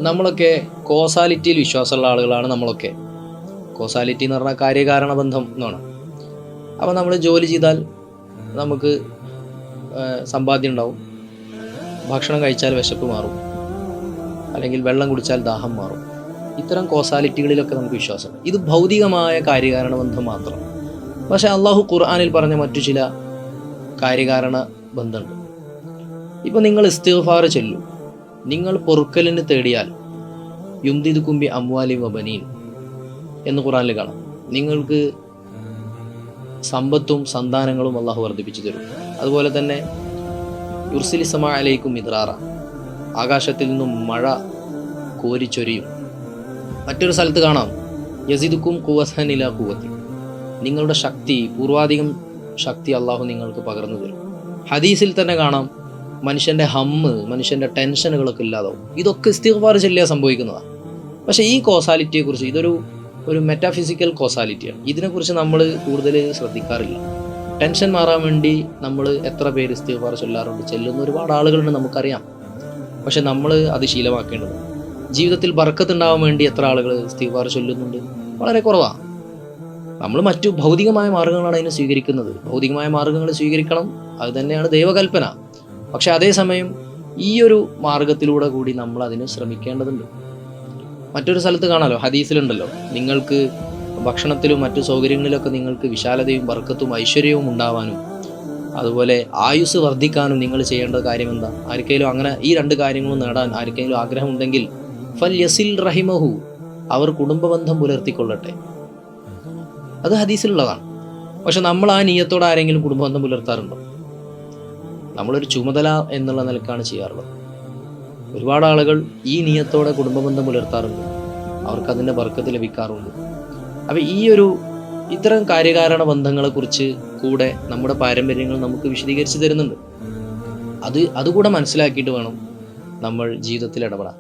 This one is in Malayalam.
നമ്മളൊക്കെ കോസാലിറ്റിയിൽ വിശ്വാസമുള്ള ആളുകളാണ്. നമ്മളൊക്കെ കോസാലിറ്റി എന്ന് പറഞ്ഞാൽ കാര്യകാരണ ബന്ധം എന്നാണ്. അപ്പോൾ നമ്മൾ ജോലി ചെയ്താൽ നമുക്ക് സമ്പാദ്യം ഉണ്ടാവും, ഭക്ഷണം കഴിച്ചാൽ വിശപ്പ് മാറും, അല്ലെങ്കിൽ വെള്ളം കുടിച്ചാൽ ദാഹം മാറും. ഇത്തരം കോസാലിറ്റികളിലൊക്കെ നമുക്ക് വിശ്വാസം. ഇത് ഭൗതികമായ കാര്യകാരണ ബന്ധം മാത്രം. പക്ഷേ അള്ളാഹു ഖുർആനിൽ പറഞ്ഞ മറ്റു ചില കാര്യകാരണ ബന്ധമുണ്ട്. ഇപ്പോൾ നിങ്ങൾ ഇസ്തിഗ്ഫാർ ചൊല്ലു, നിങ്ങൾ പൊറുക്കലിന് തേടിയാൽ യുംദിദുകും ബി അംവാലിൻ വബനീൻ എന്ന് ഖുർആനിൽ കാണാം. നിങ്ങൾക്ക് സമ്പത്തും സന്താനങ്ങളും അള്ളാഹു വർദ്ധിപ്പിച്ചു തരും. അതുപോലെ തന്നെ യുർസിലി സമാ അലൈക്കും മിദ്റാറ, ആകാശത്തിൽ നിന്നും മഴ കോരിച്ചൊരിയും. മറ്റൊരു സ്ഥലത്ത് കാണാം യസിദുക്കും ഖുവതൻ ഇലാ ഖുവതി, നിങ്ങളുടെ ശക്തി, പൂർവാധികം ശക്തി അള്ളാഹു നിങ്ങൾക്ക് പകർന്നു തരും. ഹദീസിൽ തന്നെ കാണാം മനുഷ്യൻ്റെ മനുഷ്യൻ്റെ ടെൻഷനുകളൊക്കെ ഇല്ലാതാവും. ഇതൊക്കെ ഇസ്തിഗ്ഫാർ ചൊല്ലിയാൽ സംഭവിക്കുന്നതാണ്. പക്ഷേ ഈ കോസാലിറ്റിയെക്കുറിച്ച്, ഇതൊരു മെറ്റാഫിസിക്കൽ കോസാലിറ്റിയാണ്. ഇതിനെക്കുറിച്ച് നമ്മൾ കൂടുതൽ ശ്രദ്ധിക്കാറില്ല. ടെൻഷൻ മാറാൻ വേണ്ടി നമ്മൾ എത്ര പേര് ഇസ്തിഗ്ഫാർ ചൊല്ലാറുണ്ട്, ചെല്ലുന്ന ഒരുപാട് ആളുകളുണ്ട്, നമുക്കറിയാം. പക്ഷെ നമ്മൾ അത് ശീലമാക്കേണ്ടത്. ജീവിതത്തിൽ ബർക്കത്ത് ഉണ്ടാവാൻ വേണ്ടി എത്ര ആളുകൾ ഇസ്തിഗ്ഫാർ ചൊല്ലുന്നുണ്ട്? വളരെ കുറവാണ്. നമ്മൾ മറ്റു ഭൗതികമായ മാർഗ്ഗങ്ങളാണ് അതിനെ സ്വീകരിക്കുന്നത്. ഭൗതികമായ മാർഗ്ഗങ്ങൾ സ്വീകരിക്കണം, അത് തന്നെയാണ് ദൈവകൽപ്പന. പക്ഷെ അതേസമയം ഈ ഒരു മാർഗത്തിലൂടെ കൂടി നമ്മൾ അതിന് ശ്രമിക്കേണ്ടതുണ്ട്. മറ്റൊരു സ്ഥലത്ത് കാണാമല്ലോ, ഹദീസിലുണ്ടല്ലോ, നിങ്ങൾക്ക് ഭക്ഷണത്തിലും മറ്റു സൗകര്യങ്ങളിലൊക്കെ നിങ്ങൾക്ക് വിശാലതയും ബർക്കത്തും ഐശ്വര്യവും ഉണ്ടാവാനും അതുപോലെ ആയുസ് വർദ്ധിക്കാനും നിങ്ങൾ ചെയ്യേണ്ട കാര്യം എന്താ? ആർക്കെങ്കിലും അങ്ങനെ ഈ രണ്ട് കാര്യങ്ങളും നേടാൻ ആർക്കെങ്കിലും ആഗ്രഹമുണ്ടെങ്കിൽ ഫൽ യസിൽ റഹിമഹു, അവർ കുടുംബബന്ധം പുലർത്തിക്കൊള്ളട്ടെ. അത് ഹദീസിലുള്ളതാണ്. പക്ഷെ നമ്മൾ ആ നിയ്യത്തോടെ ആരെങ്കിലും കുടുംബബന്ധം പുലർത്താറുണ്ടോ? നമ്മളൊരു ചുമതല എന്നുള്ള നിലക്കാണ് ചെയ്യാറുള്ളത്. ഒരുപാട് ആളുകൾ ഈ നിയ്യത്തോടെ കുടുംബബന്ധം പുലർത്താറുണ്ട്, അവർക്കതിൻ്റെ ബർക്കത്ത് ലഭിക്കാറുണ്ട്. അപ്പം ഇത്തരം കാര്യകാരണ ബന്ധങ്ങളെക്കുറിച്ച് കൂടെ നമ്മുടെ പാരമ്പര്യങ്ങൾ നമുക്ക് വിശദീകരിച്ച് തരുന്നുണ്ട്. അതുകൂടെ മനസ്സിലാക്കിയിട്ട് വേണം നമ്മൾ ജീവിതത്തിൽ ഇടപെടാൻ.